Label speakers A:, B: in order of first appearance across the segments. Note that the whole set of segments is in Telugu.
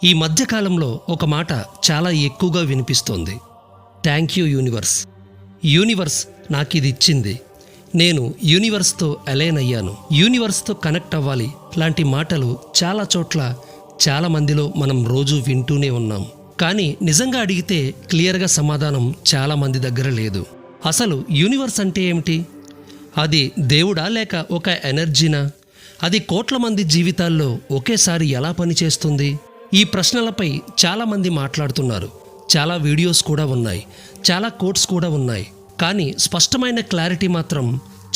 A: ఈ మధ్యకాలంలో ఒక మాట చాలా ఎక్కువగా వినిపిస్తోంది. Thank you universe. యూనివర్స్ నాకిది ఇచ్చింది, నేను యూనివర్స్తో అలైన్ అయ్యాను, యూనివర్స్తో కనెక్ట్ అవ్వాలి లాంటి మాటలు చాలా చోట్ల చాలా మందిలో మనం రోజు వింటూనే ఉన్నాం. కానీ నిజంగా అడిగితే క్లియర్గా సమాధానం చాలా మంది దగ్గర లేదు. అసలు యూనివర్స్ అంటే ఏమిటి? అది దేవుడా లేక ఒక ఎనర్జీనా? అది కోట్ల మంది జీవితాల్లో ఒకేసారి ఎలా పనిచేస్తుంది? ఈ ప్రశ్నలపై చాలామంది మాట్లాడుతున్నారు. చాలా వీడియోస్ కూడా ఉన్నాయి, చాలా కోట్స్ కూడా ఉన్నాయి. కానీ స్పష్టమైన క్లారిటీ మాత్రం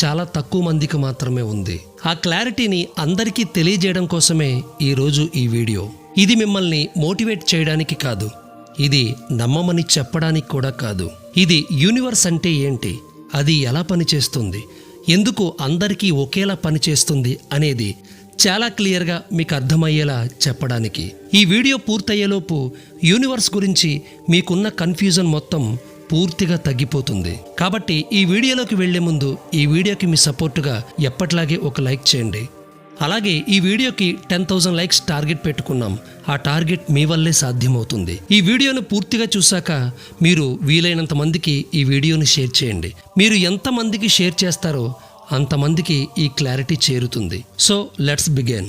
A: చాలా తక్కువ మందికి మాత్రమే ఉంది. ఆ క్లారిటీని అందరికీ తెలియజేయడం కోసమే ఈరోజు ఈ వీడియో. ఇది మిమ్మల్ని మోటివేట్ చేయడానికి కాదు, ఇది నమ్మమని చెప్పడానికి కూడా కాదు. ఇది యూనివర్స్ అంటే ఏంటి, అది ఎలా పనిచేస్తుంది, ఎందుకు అందరికీ ఒకేలా పనిచేస్తుంది అనేది చాలా క్లియర్గా మీకు అర్థమయ్యేలా చెప్పడానికి. ఈ వీడియో పూర్తయ్యేలోపు యూనివర్స్ గురించి మీకున్న కన్ఫ్యూజన్ మొత్తం పూర్తిగా తగ్గిపోతుంది. కాబట్టి ఈ వీడియోలోకి వెళ్లే ముందు ఈ వీడియోకి మీ సపోర్టుగా ఎప్పట్లాగే ఒక లైక్ చేయండి. అలాగే ఈ వీడియోకి 10,000 లైక్స్ టార్గెట్ పెట్టుకున్నాం. ఆ టార్గెట్ మీ వల్లే సాధ్యమవుతుంది. ఈ వీడియోను పూర్తిగా చూశాక మీరు వీలైనంత మందికి ఈ వీడియోని షేర్ చేయండి. మీరు ఎంతమందికి షేర్ చేస్తారో అంతమందికి ఈ క్లారిటీ చేరుతుంది. So let's begin.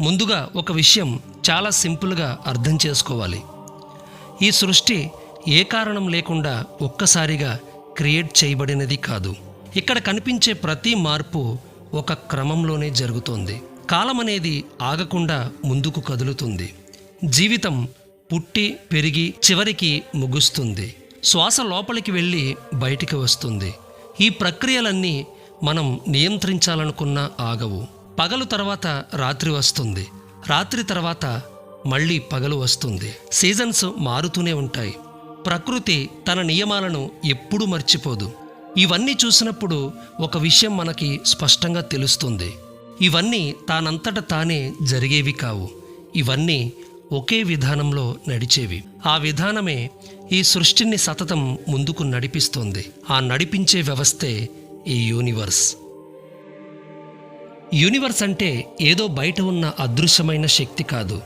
A: ముందుగా ఒక విషయం చాలా సింపుల్గా అర్థం చేసుకోవాలి. ఈ సృష్టి ఏ కారణం లేకుండా ఒక్కసారిగా క్రియేట్ చేయబడినది కాదు. ఇక్కడ కనిపించే ప్రతి మార్పు ఒక క్రమంలోనే జరుగుతోంది. కాలం అనేది ఆగకుండా ముందుకు కదులుతుంది. జీవితం పుట్టి పెరిగి చివరికి ముగుస్తుంది. శ్వాస లోపలికి వెళ్ళి బయటికి వస్తుంది. ఈ ప్రక్రియలన్నీ మనం నియంత్రించాలనుకున్నా ఆగవు. పగలు తర్వాత రాత్రి వస్తుంది, రాత్రి తర్వాత మళ్ళీ పగలు వస్తుంది. సీజన్స్ మారుతూనే ఉంటాయి. ప్రకృతి తన నియమాలను ఎప్పుడూ మర్చిపోదు. ఇవన్నీ చూసినప్పుడు ఒక విషయం మనకి స్పష్టంగా తెలుస్తుంది. ఇవన్నీ తానంతట తానే జరిగేవి కావు. ఇవన్నీ ఒకే విధానంలో నడిచేవి. ఆ విధానమే ఈ సృష్టిని సతతం ముందుకు నడిపిస్తుంది. ఆ నడిపించే వ్యవస్థే ఈ యూనివర్స్. యూనివర్స్ అంటే ఏదో బయట ఉన్న అదృశ్యమైన శక్తి కాదు.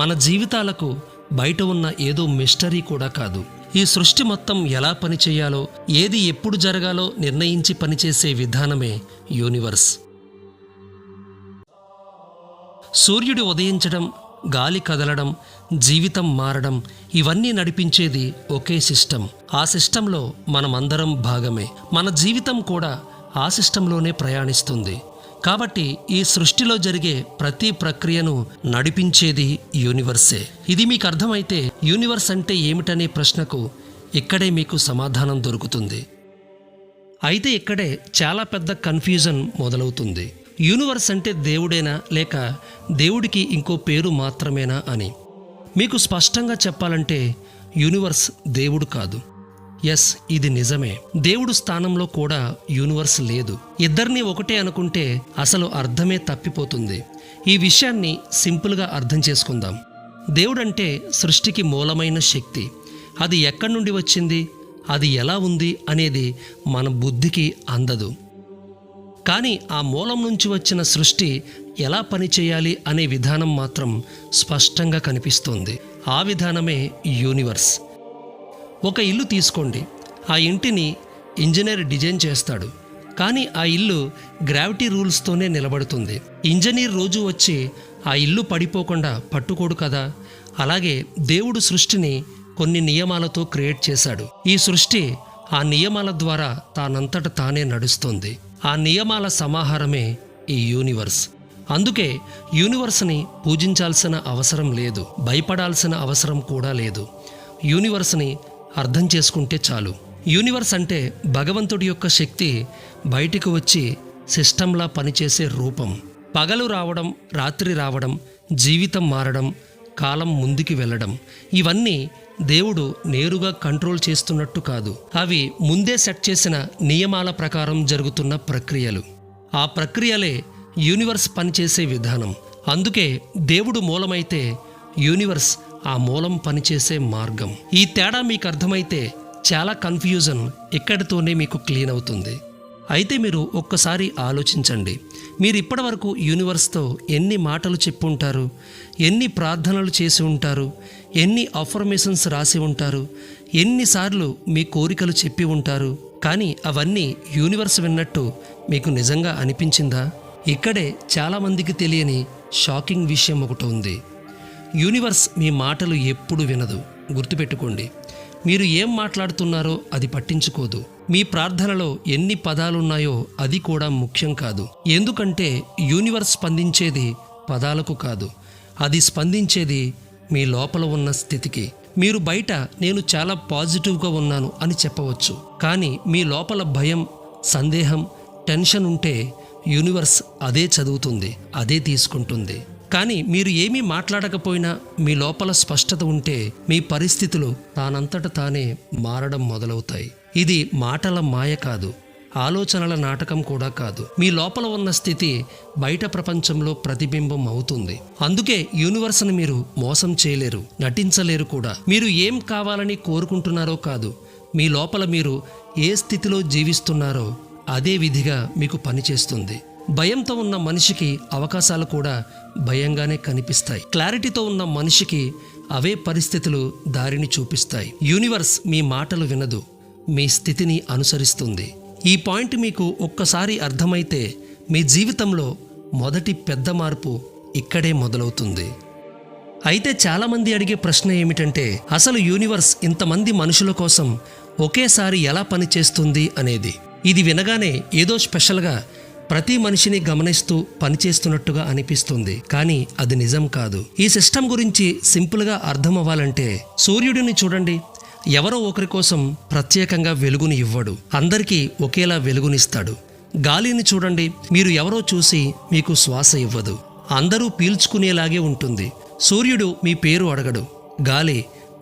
A: మన జీవితాలకు బయట ఉన్న ఏదో మిస్టరీ కూడా కాదు. ఈ సృష్టి మొత్తం ఎలా పనిచేయాలో, ఏది ఎప్పుడు జరగాలో నిర్ణయించి పనిచేసే విధానమే యూనివర్స్. సూర్యుడు ఉదయించడం, గాలి కదలడం, జీవితం మారడం, ఇవన్నీ నడిపించేది ఒకే సిస్టమ్. ఆ సిస్టంలో మనమందరం భాగమే. మన జీవితం కూడా ఆ సిస్టంలోనే ప్రయాణిస్తుంది. కాబట్టి ఈ సృష్టిలో జరిగే ప్రతి ప్రక్రియను నడిపించేది యూనివర్సే. ఇది మీకు అర్థమైతే యూనివర్స్ అంటే ఏమిటనే ప్రశ్నకు ఇక్కడే మీకు సమాధానం దొరుకుతుంది. అయితే ఇక్కడే చాలా పెద్ద కన్ఫ్యూజన్ మొదలవుతుంది. యూనివర్స్ అంటే దేవుడేనా లేక దేవుడికి ఇంకో పేరు మాత్రమేనా అని. మీకు స్పష్టంగా చెప్పాలంటే యూనివర్స్ దేవుడు కాదు. ఎస్, ఇది నిజమే. దేవుడు స్థానంలో కూడా యూనివర్స్ లేదు. ఇద్దరినీ ఒకటే అనుకుంటే అసలు అర్థమే తప్పిపోతుంది. ఈ విషయాన్ని సింపుల్గా అర్థం చేసుకుందాం. దేవుడంటే సృష్టికి మూలమైన శక్తి. అది ఎక్కడి నుండి వచ్చింది, అది ఎలా ఉంది అనేది మన బుద్ధికి అందదు. కానీ ఆ మూలం నుంచి వచ్చిన సృష్టి ఎలా పనిచేయాలి అనే విధానం మాత్రం స్పష్టంగా కనిపిస్తోంది. ఆ విధానమే యూనివర్స్. ఒక ఇల్లు తీసుకోండి. ఆ ఇంటిని ఇంజనీర్ డిజైన్ చేస్తాడు, కానీ ఆ ఇల్లు గ్రావిటీ రూల్స్తోనే నిలబడుతుంది. ఇంజనీర్ రోజు వచ్చి ఆ ఇల్లు పడిపోకుండా పట్టుకోడు కదా. అలాగే దేవుడు సృష్టిని కొన్ని నియమాలతో క్రియేట్ చేశాడు. ఈ సృష్టి ఆ నియమాల ద్వారా తానంతట తానే నడుస్తుంది. ఆ నియమాల సమాహారమే ఈ యూనివర్స్. అందుకే యూనివర్స్ని పూజించాల్సిన అవసరం లేదు, భయపడాల్సిన అవసరం కూడా లేదు. యూనివర్స్ని అర్థం చేసుకుంటే చాలు. యూనివర్స్ అంటే భగవంతుడి యొక్క శక్తి బయటికి వచ్చి సిస్టంలా పనిచేసే రూపం. పగలు రావడం, రాత్రి రావడం, జీవితం మారడం, కాలం ముందుకి వెళ్ళడం, ఇవన్నీ దేవుడు నేరుగా కంట్రోల్ చేస్తున్నట్టు కాదు. అవి ముందే సెట్ చేసిన నియమాల ప్రకారం జరుగుతున్న ప్రక్రియలు. ఆ ప్రక్రియలే యూనివర్స్ పనిచేసే విధానం. అందుకే దేవుడు మూలమైతే యూనివర్స్ ఆ మూలం పనిచేసే మార్గం. ఈ తేడా మీకు అర్థమైతే చాలా కన్ఫ్యూజన్ ఇక్కడితోనే మీకు క్లీన్ అవుతుంది. అయితే మీరు ఒక్కసారి ఆలోచించండి. మీరు ఇప్పటివరకు యూనివర్స్తో ఎన్ని మాటలు చెప్పి ఉంటారు, ఎన్ని ప్రార్థనలు చేసి ఉంటారు, ఎన్ని అఫర్మేషన్స్ రాసి ఉంటారు, ఎన్నిసార్లు మీ కోరికలు చెప్పి ఉంటారు. కానీ అవన్నీ యూనివర్స్ విన్నట్టు మీకు నిజంగా అనిపించిందా? ఇక్కడే చాలామందికి తెలియని షాకింగ్ విషయం ఒకటి ఉంది. యూనివర్స్ మీ మాటలు ఎప్పుడు వినదు. గుర్తుపెట్టుకోండి. మీరు ఏం మాట్లాడుతున్నారో అది పట్టించుకోదు. మీ ప్రార్థనలో ఎన్ని పదాలున్నాయో అది కూడా ముఖ్యం కాదు. ఎందుకంటే యూనివర్స్ స్పందించేది పదాలకు కాదు, అది స్పందించేది మీ లోపల ఉన్న స్థితికి. మీరు బయట నేను చాలా పాజిటివ్గా ఉన్నాను అని చెప్పవచ్చు, కానీ మీ లోపల భయం, సందేహం, టెన్షన్ ఉంటే యూనివర్స్ అదే చదువుతుంది, అదే తీసుకుంటుంది. కానీ మీరు ఏమీ మాట్లాడకపోయినా మీ లోపల స్పష్టత ఉంటే మీ పరిస్థితులు తానంతట తానే మారడం మొదలవుతాయి. ఇది మాటల మాయ కాదు, ఆలోచనల నాటకం కూడా కాదు. మీ లోపల ఉన్న స్థితి బయట ప్రపంచంలో ప్రతిబింబం అవుతుంది. అందుకే యూనివర్స్ని మీరు మోసం చేయలేరు, నటించలేరు కూడా. మీరు ఏం కావాలని కోరుకుంటున్నారో కాదు, మీ లోపల మీరు ఏ స్థితిలో జీవిస్తున్నారో అదే విధిగా మీకు పనిచేస్తుంది. భయంతో ఉన్న మనిషికి అవకాశాలు కూడా భయంగానే కనిపిస్తాయి. క్లారిటీతో ఉన్న మనిషికి అవే పరిస్థితులు దారిని చూపిస్తాయి. యూనివర్స్ మీ మాటలు వినదు, మీ స్థితిని అనుసరిస్తుంది. ఈ పాయింట్ మీకు ఒక్కసారి అర్థమైతే మీ జీవితంలో మొదటి పెద్ద మార్పు ఇక్కడే మొదలవుతుంది. అయితే చాలామంది అడిగే ప్రశ్న ఏమిటంటే, అసలు యూనివర్స్ ఇంతమంది మనుషుల కోసం ఒకేసారి ఎలా పనిచేస్తుంది అనేది. ఇది వినగానే ఏదో స్పెషల్గా ప్రతి మనిషిని గమనిస్తూ పనిచేస్తున్నట్టుగా అనిపిస్తుంది, కానీ అది నిజం కాదు. ఈ సిస్టమ్ గురించి సింపుల్గా అర్థం అవ్వాలంటే సూర్యుడిని చూడండి. ఎవరో ఒకరి కోసం ప్రత్యేకంగా వెలుగుని ఇవ్వడు, అందరికీ ఒకేలా వెలుగునిస్తాడు. గాలిని చూడండి, మీరు ఎవరో చూసి మీకు శ్వాస ఇవ్వదు, అందరూ పీల్చుకునేలాగే ఉంటుంది. సూర్యుడు మీ పేరు అడగడు, గాలి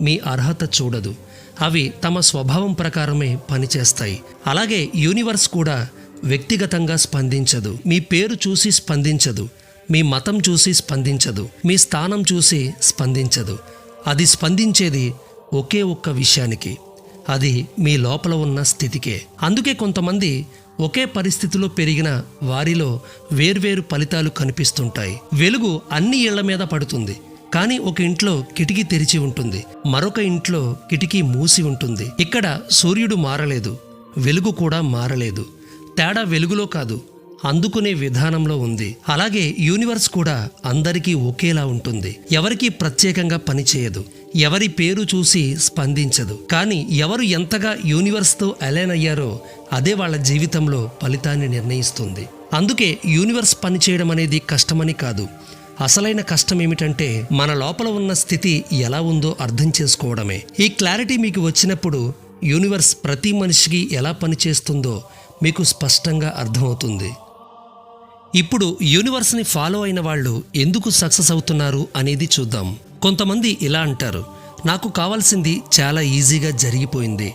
A: మీ అర్హత చూడదు, అవి తమ స్వభావం ప్రకారమే పనిచేస్తాయి. అలాగే యూనివర్స్ కూడా వ్యక్తిగతంగా స్పందించదు, మీ పేరు చూసి స్పందించదు, మీ మతం చూసి స్పందించదు, మీ స్థానం చూసి స్పందించదు. అది స్పందించేది ఒకే ఒక్క విషయానికి, అది మీ లోపల ఉన్న స్థితికే. అందుకే కొంతమంది ఒకే పరిస్థితిలో పెరిగిన వారిలో వేర్వేరు ఫలితాలు కనిపిస్తుంటాయి. వెలుగు అన్ని ఇళ్ల మీద పడుతుంది, కానీ ఒక ఇంట్లో కిటికీ తెరిచి ఉంటుంది, మరొక ఇంట్లో కిటికీ మూసి ఉంటుంది. ఇక్కడ సూర్యుడు మారలేదు, వెలుగు కూడా మారలేదు. తేడా వెలుగులో కాదు, అందుకునే విధానంలో ఉంది. అలాగే యూనివర్స్ కూడా అందరికీ ఒకేలా ఉంటుంది. ఎవరికీ ప్రత్యేకంగా పనిచేయదు, ఎవరి పేరు చూసి స్పందించదు. కానీ ఎవరు ఎంతగా యూనివర్స్తో అలైన్ అయ్యారో అదే వాళ్ళ జీవితంలో ఫలితాన్ని నిర్ణయిస్తుంది. అందుకే యూనివర్స్ పనిచేయడం అనేది కష్టమని కాదు, అసలైన కష్టం ఏమిటంటే మన లోపల ఉన్న స్థితి ఎలా ఉందో అర్థం చేసుకోవడమే. ఈ క్లారిటీ మీకు వచ్చినప్పుడు యూనివర్స్ ప్రతి మనిషికి ఎలా పనిచేస్తుందో మీకు స్పష్టంగా అర్థమవుతుంది. ఇప్పుడు యూనివర్స్ని ఫాలో అయిన వాళ్ళు ఎందుకు సక్సెస్ అవుతున్నారు అనేది చూద్దాం. కొంతమంది ఇలా అంటారు, నాకు కావాల్సింది చాలా ఈజీగా జరిగిపోయింది,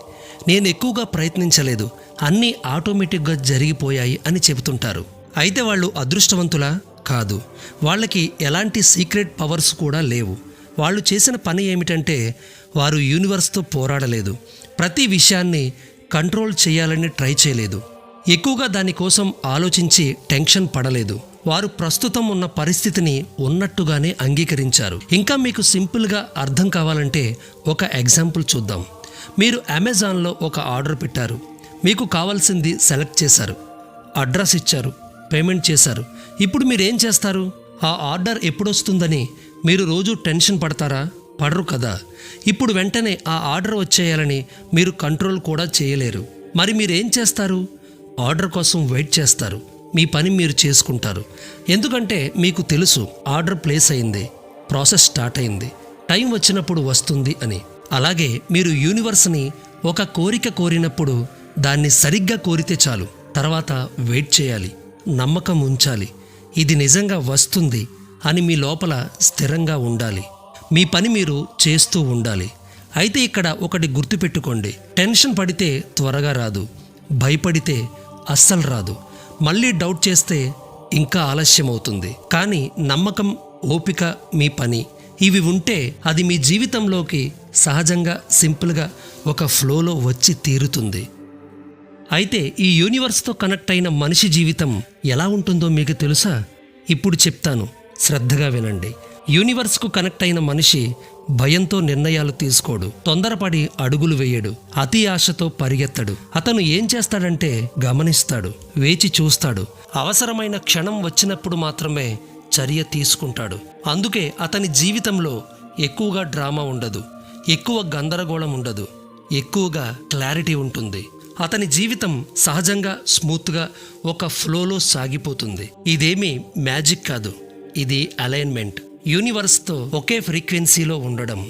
A: నేను ఎక్కువగా ప్రయత్నించలేదు, అన్నీ ఆటోమేటిక్గా జరిగిపోయాయి అని చెబుతుంటారు. అయితే వాళ్ళు అదృష్టవంతులా? కాదు. వాళ్ళకి ఎలాంటి సీక్రెట్ పవర్స్ కూడా లేవు. వాళ్ళు చేసిన పని ఏమిటంటే వారు యూనివర్స్తో పోరాడలేదు, ప్రతి విషయాన్ని కంట్రోల్ చేయాలని ట్రై చేయలేదు, ఎక్కువగా దానికోసం ఆలోచించి టెన్షన్ పడలేదు. వారు ప్రస్తుతం ఉన్న పరిస్థితిని ఉన్నట్టుగానే అంగీకరించారు. ఇంకా మీకు సింపుల్గా అర్థం కావాలంటే ఒక ఎగ్జాంపుల్ చూద్దాం. మీరు అమెజాన్లో ఒక ఆర్డర్ పెట్టారు, మీకు కావాల్సింది సెలెక్ట్ చేశారు, అడ్రస్ ఇచ్చారు, పేమెంట్ చేశారు. ఇప్పుడు మీరు ఏం చేస్తారు? ఆ ఆర్డర్ ఎప్పుడొస్తుందని మీరు రోజు టెన్షన్ పడతారా? పడరు కదా. ఇప్పుడు వెంటనే ఆ ఆర్డర్ వచ్చేయాలని మీరు కంట్రోల్ కూడా చేయలేరు. మరి మీరేం చేస్తారు? ఆర్డర్ కోసం వెయిట్ చేస్తారు, మీ పని మీరు చేసుకుంటారు. ఎందుకంటే మీకు తెలుసు ఆర్డర్ ప్లేస్ అయింది, ప్రాసెస్ స్టార్ట్ అయింది, టైం వచ్చినప్పుడు వస్తుంది అని. అలాగే మీరు యూనివర్స్ని ఒక కోరిక కోరినప్పుడు దాన్ని సరిగ్గా కోరితే చాలు, తర్వాత వెయిట్ చేయాలి, నమ్మకం ఉంచాలి, ఇది నిజంగా వస్తుంది అని మీ లోపల స్థిరంగా ఉండాలి. మీ పని మీరు చేస్తూ ఉండాలి. అయితే ఇక్కడ ఒకటి గుర్తుపెట్టుకోండి, టెన్షన్ పడితే త్వరగా రాదు, భయపడితే అస్సలు రాదు, మళ్ళీ డౌట్ చేస్తే ఇంకా ఆలస్యం అవుతుంది. కానీ నమ్మకం, ఓపిక, మీ పని ఇవి ఉంటే అది మీ జీవితంలోకి సహజంగా సింపుల్గా ఒక ఫ్లోలో వచ్చి తీరుతుంది. అయితే ఈ యూనివర్స్తో కనెక్ట్ అయిన మనిషి జీవితం ఎలా ఉంటుందో మీకు తెలుసా? ఇప్పుడు చెప్తాను, శ్రద్ధగా వినండి. యూనివర్స్కు కనెక్ట్ అయిన మనిషి భయంతో నిర్ణయాలు తీసుకోడు, తొందరపడి అడుగులు వేయడు, అతి ఆశతో పరిగెత్తడు. అతను ఏం చేస్తాడంటే గమనిస్తాడు, వేచి చూస్తాడు, అవసరమైన క్షణం వచ్చినప్పుడు మాత్రమే చర్య తీసుకుంటాడు. అందుకే అతని జీవితంలో ఎక్కువగా డ్రామా ఉండదు, ఎక్కువ గందరగోళం ఉండదు, ఎక్కువగా క్లారిటీ ఉంటుంది. అతని జీవితం సహజంగా స్మూత్గా ఒక ఫ్లోలో సాగిపోతుంది. ఇదేమీ మ్యాజిక్ కాదు, ఇది అలైన్మెంట్, యూనివర్స్తో ఒకే ఫ్రీక్వెన్సీలో ఉండడం.